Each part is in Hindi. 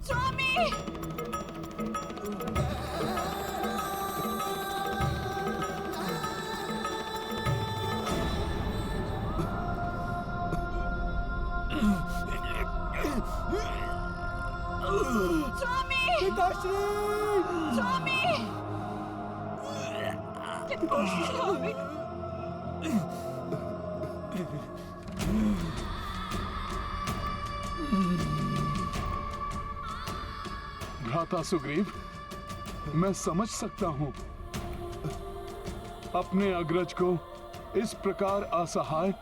स्वामी! स्वामी! पिताश्री! स्वामी! स्वामी! भ्राता सुग्रीव, मैं समझ सकता हूं। अपने अग्रज को इस प्रकार असहाय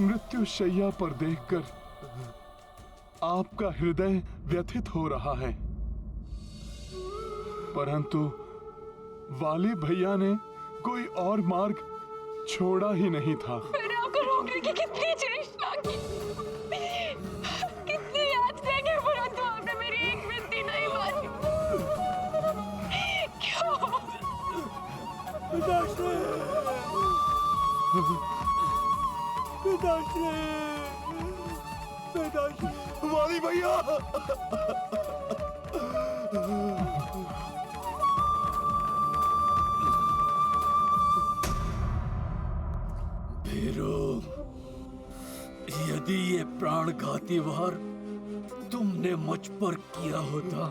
मृत्यु शैया पर देखकर आपका हृदय व्यथित हो रहा है, परंतु वाली भैया ने कोई और मार्ग छोड़ा ही नहीं था। मैंने आपको रोकने की कितनी चेष्टा की, कितनी याचना की, परंतु आपने मेरी एक विनती नहीं मानी। क्यों? पिताश्री! पिताश्री! पिताश्री! वाली भैया! भीरू, यदि ये प्राणघाती वार तुमने मुझ पर किया होता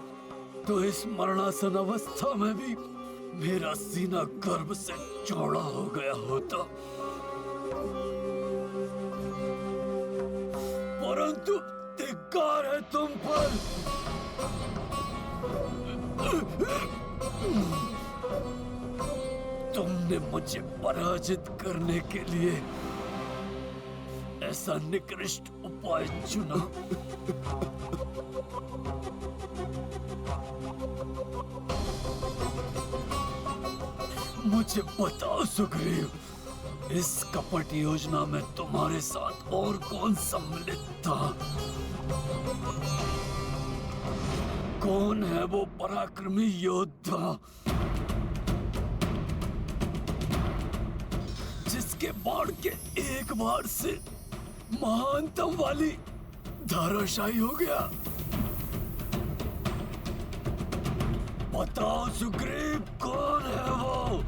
तो इस मरणासन अवस्था में भी मेरा सीना गर्व से चौड़ा हो गया होता, परंतु धिक्कार है तुम पर। तुमने मुझे पराजित करने के लिए ऐसा निकृष्ट उपाय चुना। मुझे बताओ सुग्रीव, इस कपट योजना में तुम्हारे साथ और कौन सम्मिलित था? कौन है वो पराक्रमी योद्धा जिसके बाण के एक बार से महानतम वाली धराशायी हो गया? बताओ सुग्रीव, कौन है वो?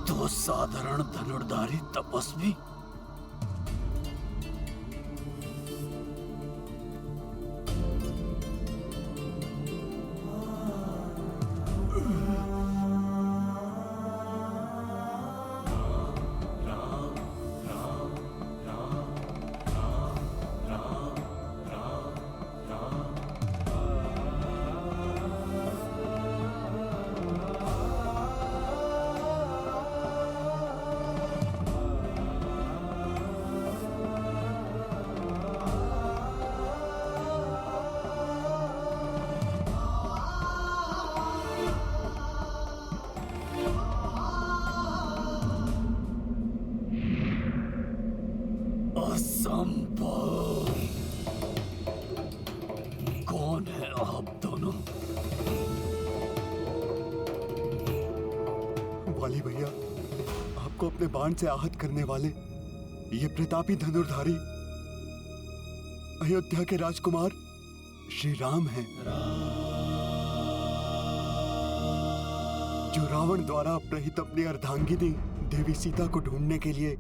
तो साधारण धनुर्धारी तपस्वी? असंभव! कौन है आप दोनों? वाली भैया, आपको अपने बाण से आहत करने वाले ये प्रतापी धनुर्धारी अयोध्या के राजकुमार श्री राम हैं, जो रावण द्वारा अपहृत अपनी अर्धांगिनी देवी सीता को ढूंढने के लिए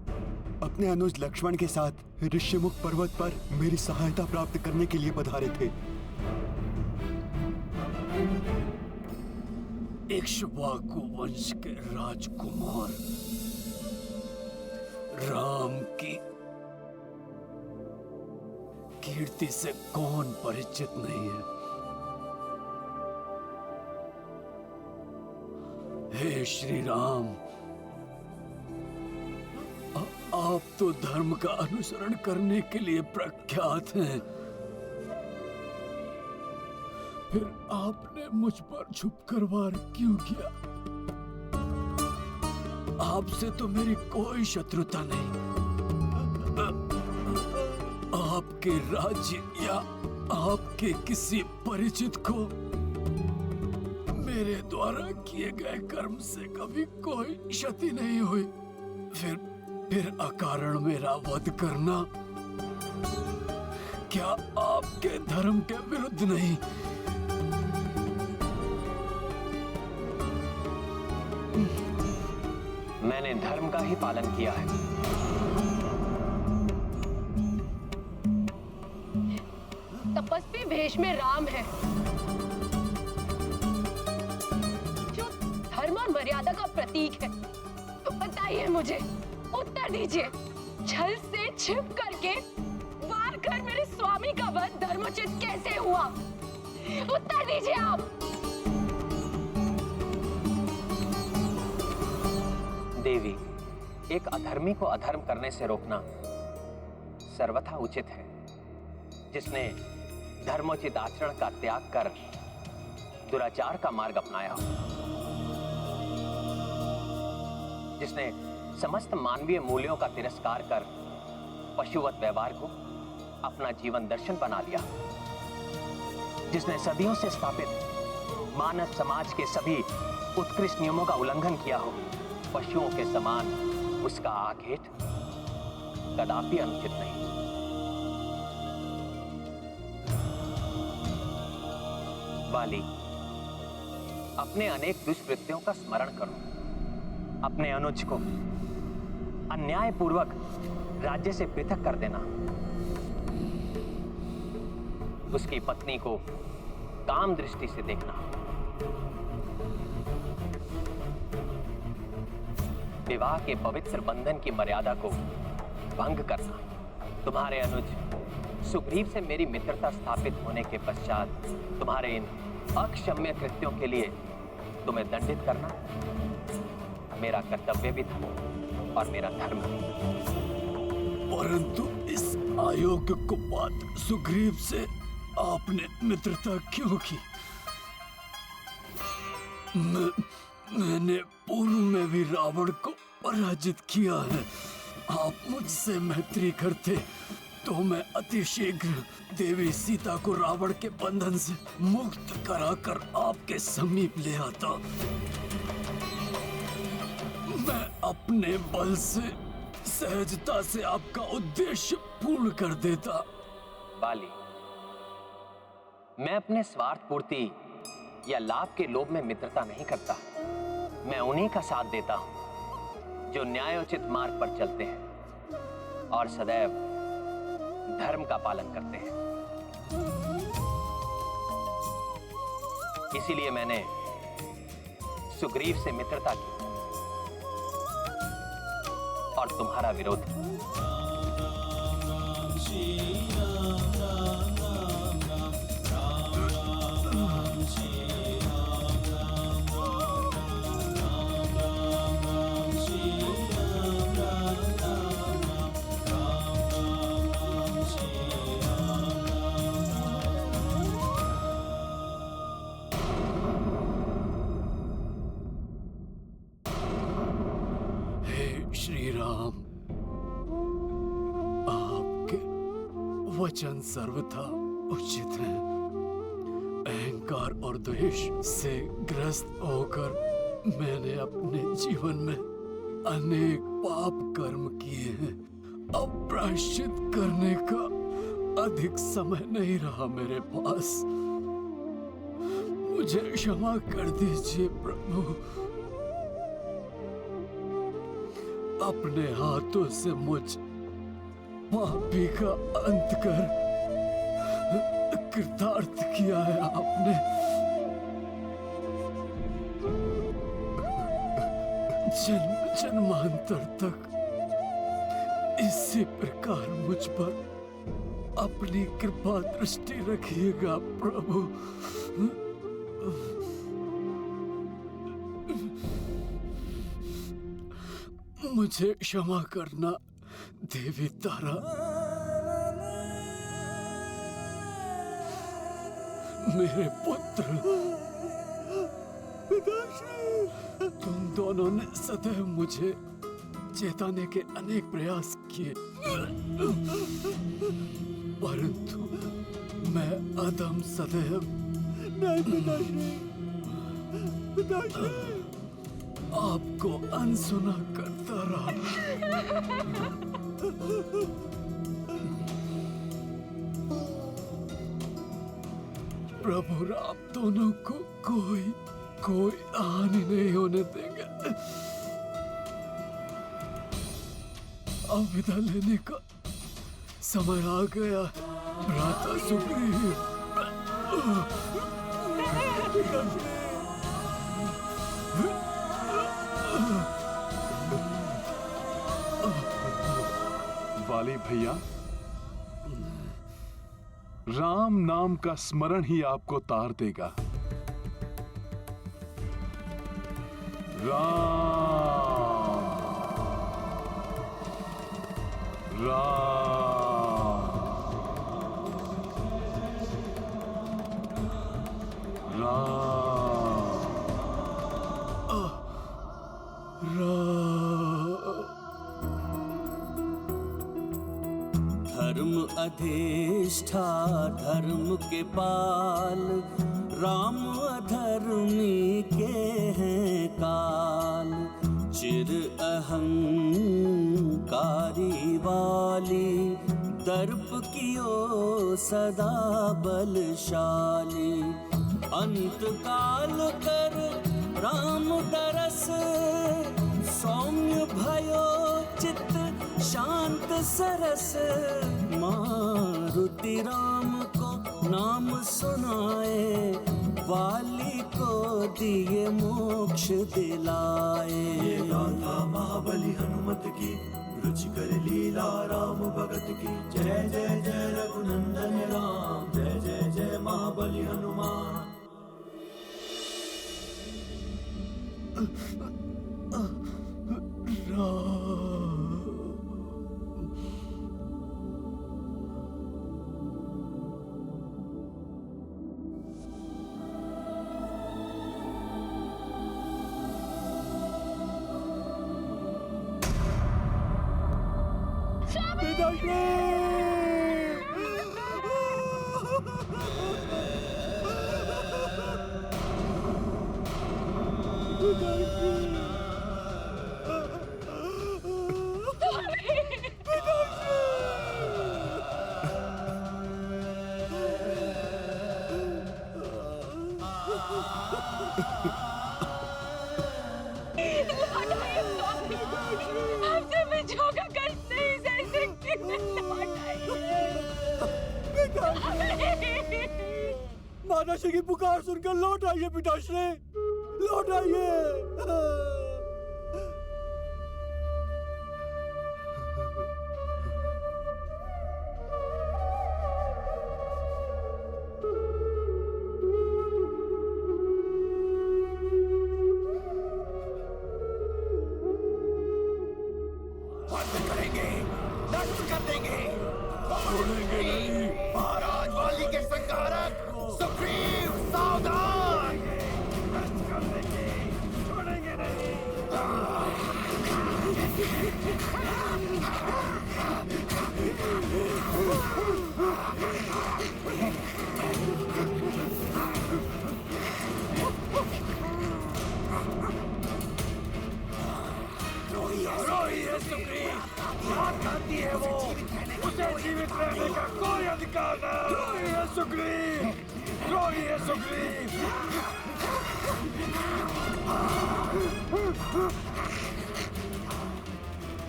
अपने अनुज लक्ष्मण के साथ ऋष्यमुख पर्वत पर मेरी सहायता प्राप्त करने के लिए पधारे थे। इक्ष्वाकु वंश के राजकुमार राम की कीर्ति से कौन परिचित नहीं है? हे श्री राम, आप तो धर्म का अनुसरण करने के लिए प्रख्यात हैं, फिर आपने मुझ पर छुपकर वार क्यों किया? आपसे तो मेरी कोई शत्रुता नहीं। आपके राज्य या आपके किसी परिचित को मेरे द्वारा किए गए कर्म से कभी कोई क्षति नहीं हुई। फिर अकारण मेरा वध करना क्या आपके धर्म के विरुद्ध नहीं? मैंने धर्म का ही पालन किया है। तपस्वी भेष में राम है, जो धर्म और मर्यादा का प्रतीक है। तो बताइए मुझे, उत्तर दीजिए, छल से छिप करके वार कर मेरे स्वामी का वध धर्मोचित कैसे हुआ? उत्तर दीजिए आप। देवी, एक अधर्मी को अधर्म करने से रोकना सर्वथा उचित है। जिसने धर्मोचित आचरण का त्याग कर दुराचार का मार्ग अपनाया हो, जिसने समस्त मानवीय मूल्यों का तिरस्कार कर पशुवत व्यवहार को अपना जीवन दर्शन बना लिया, जिसने सदियों से स्थापित मानव समाज के सभी उत्कृष्ट नियमों का उल्लंघन किया हो, पशुओं के समान उसका आखेट कदापि अनुचित नहीं। वाली, अपने अनेक दुष्कृत्यों का स्मरण करो। अपने अनुज को अन्यायपूर्वक राज्य से पृथक कर देना, उसकी पत्नी को काम दृष्टि से देखना, विवाह के पवित्र बंधन की मर्यादा को भंग करना, तुम्हारे अनुज सुग्रीव से मेरी मित्रता स्थापित होने के पश्चात तुम्हारे इन अक्षम्य कृत्यों के लिए तुम्हें दंडित करना मेरा कर्तव्य भी था और मेरा धर्म भी। परंतु इस अयोग्य कुपात्र सुग्रीव से आपने मित्रता क्यों की? मैंने पूर्व में भी रावण को पराजित किया है। आप मुझसे मैत्री करते तो मैं अति शीघ्र देवी सीता को रावण के बंधन से मुक्त कराकर आपके समीप ले आता। मैं अपने बल से सहजता से आपका उद्देश्य पूर्ण कर देता। बाली, मैं अपने स्वार्थ पूर्ति या लाभ के लोभ में मित्रता नहीं करता। मैं उन्हीं का साथ देता हूं जो न्यायोचित मार्ग पर चलते हैं और सदैव धर्म का पालन करते हैं। इसीलिए मैंने सुग्रीव से मित्रता की और तुम्हारा विरोध। श्री राम, आपके वचन सर्वथा उचित हैं। अहंकार और द्वेष से ग्रस्त होकर मैंने अपने जीवन में अनेक पाप कर्म किए हैं। अब प्रायश्चित करने का अधिक समय नहीं रहा मेरे पास। मुझे क्षमा कर दीजिए प्रभु। अपने हाथों से मुझ पापी का अंत कर कृतार्थ किया है आपने। जन्म जन्मांतर तक इसी प्रकार मुझ पर अपनी कृपा दृष्टि रखिएगा प्रभु। मुझे क्षमा करना देवी तारा। मेरे पुत्र, तुम दोनों ने सदैव मुझे चेताने के अनेक प्रयास किए, परंतु मैं अधम सदैव आपको अनसुना करता रहा। प्रभु राम दोनों को कोई हानि नहीं होने देंगे। अब विदा लेने का समय आ गया। भ्राता सुग्रीव, वाली भैया, राम नाम का स्मरण ही आपको तार देगा। राम राम धर्म अधिष्ठा धर्म के पाल, राम अधर्मी के हैं काल। चिर अहंकारी वाली, दर्प कियो सदा बलशाली। अंत काल कर राम दरस, सौम्य भयो चित्त शांत सरस। मारुति राम को नाम सुनाए, वाली को दिए मोक्ष दिलाए। ये गाथा महाबली हनुमत की, रुचिकर लीला राम भगत की। जय जय जय रघुनंदन राम, जय जय जय महाबली हनुमान। माताश्री की पुकार सुनकर लौट आइए पिताश्री, लौट आइए। महाराज वाली के संहारक सुग्रीव सावधान। छोड़ेंगे नहीं। द्रोही है सुग्रीव, आतंकी है वो, उसे जीवित रहने का कोई अधिकार नहीं। द्रोही है सुग्रीव, द्रोही है सुग्रीव।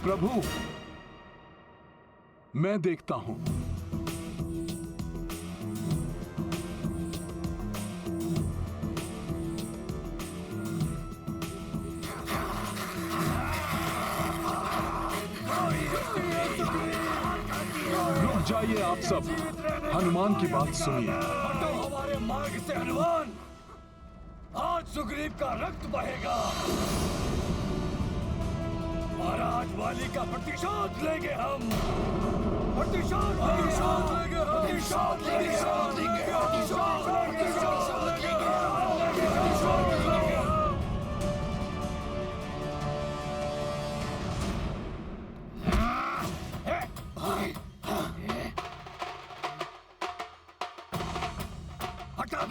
प्रभु, मैं देखता हूं। रुक जाइए आप सब, हनुमान की बात सुनिए। हटो हमारे मार्ग से हनुमान, आज सुग्रीव का रक्त बहेगा। महाराज वाली का प्रतिशोध लेंगे हम, प्रतिशोध लेंगे हम, प्रतिशोध लेंगे हम, प्रतिशोध लेंगे हम।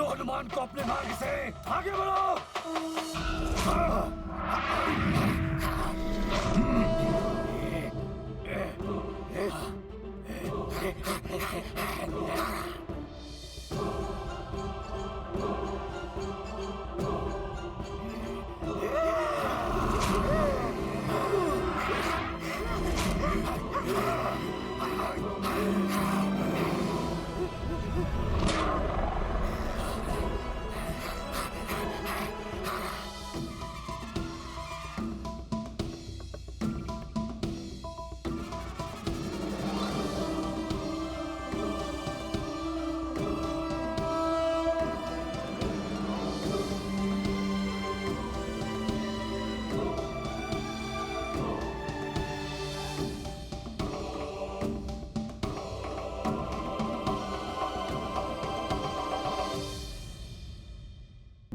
दो हनुमान को अपने मार्ग से। आगे बढ़ो।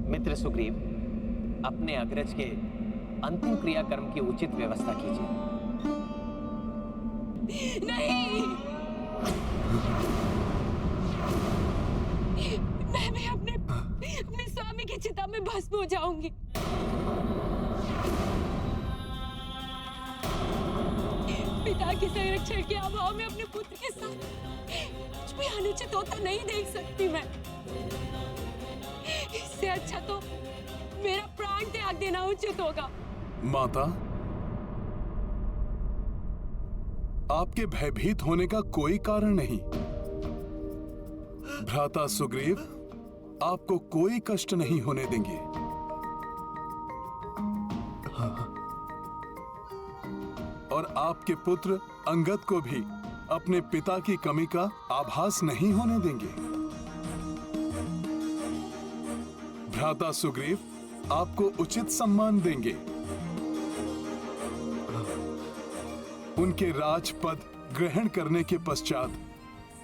मित्र सुग्रीव, अपने अग्रज के अंतिम क्रियाकर्म की उचित व्यवस्था कीजिए। नहीं, मैं भी अपने स्वामी की चिता में भस्म हो जाऊंगी। पिता के संरक्षण के अभाव में अपने पुत्र के साथ कुछ भी अनुचित होता नहीं देख सकती मैं। इससे अच्छा तो मेरा प्राण त्याग देना उचित होगा। माता, आपके भयभीत होने का कोई कारण नहीं। भ्राता सुग्रीव आपको कोई कष्ट नहीं होने देंगे। और आपके पुत्र अंगद को भी अपने पिता की कमी का आभास नहीं होने देंगे। भ्राता सुग्रीव आपको उचित सम्मान देंगे। उनके राजपद ग्रहण करने के पश्चात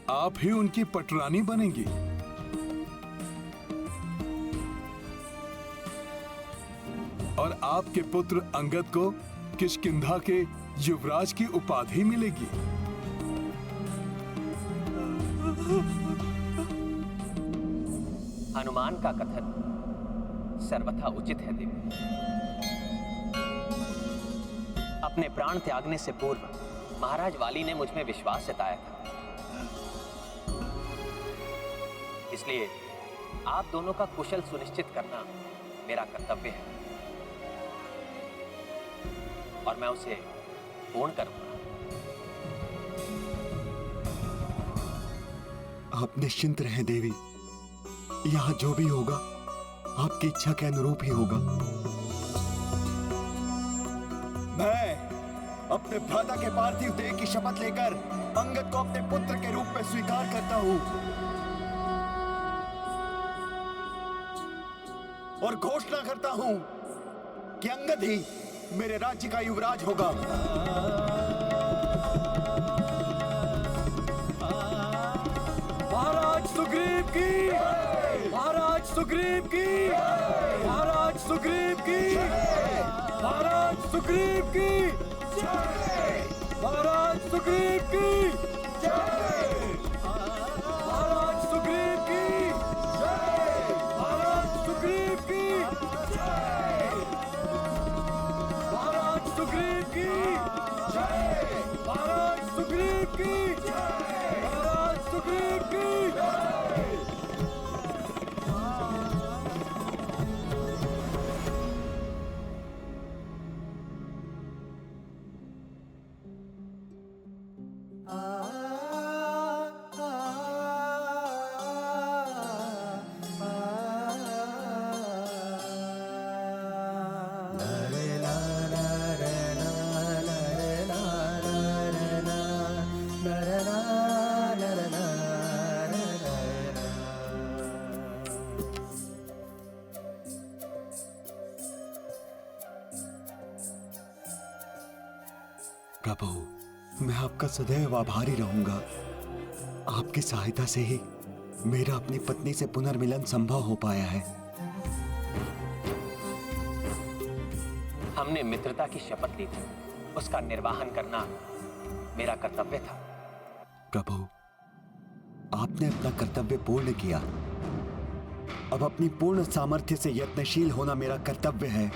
आप ही उनकी पटरानी बनेंगी। और आपके पुत्र अंगद को किष्किंधा के युवराज की उपाधि मिलेगी। हनुमान का कथन सर्वथा उचित है देवी। अपने प्राण त्यागने से पूर्व महाराज वाली ने मुझ में विश्वास जताया था, इसलिए आप दोनों का कुशल सुनिश्चित करना मेरा कर्तव्य है और मैं उसे पूर्ण करूंगा। आप निश्चिंत रहें देवी, यहाँ जो भी होगा आपकी इच्छा के अनुरूप ही होगा। मैं अपने भ्राता के पार्थिव देह की शपथ लेकर अंगद को अपने पुत्र के रूप में स्वीकार करता हूं और घोषणा करता हूं कि अंगद ही मेरे राज्य का युवराज होगा। महाराज सुग्रीव की, महाराज सुग्रीव की, महाराज सुग्रीव की, महाराज सुग्रीव की, महाराज सुग्रीव की, महाराज सुग्रीव की, महाराज सुग्रीव की, महाराज सुग्रीव की, महाराज सुग्रीव की, महाराज सुग्रीव की। प्रभु, मैं आपका सदैव आभारी रहूंगा। आपकी सहायता से ही मेरा अपनी पत्नी से पुनर्मिलन संभव हो पाया है। हमने मित्रता की शपथ ली थी, उसका निर्वाहन करना मेरा कर्तव्य था। प्रभु, आपने अपना कर्तव्य पूर्ण किया। अब अपनी पूर्ण सामर्थ्य से यत्नशील होना मेरा कर्तव्य है।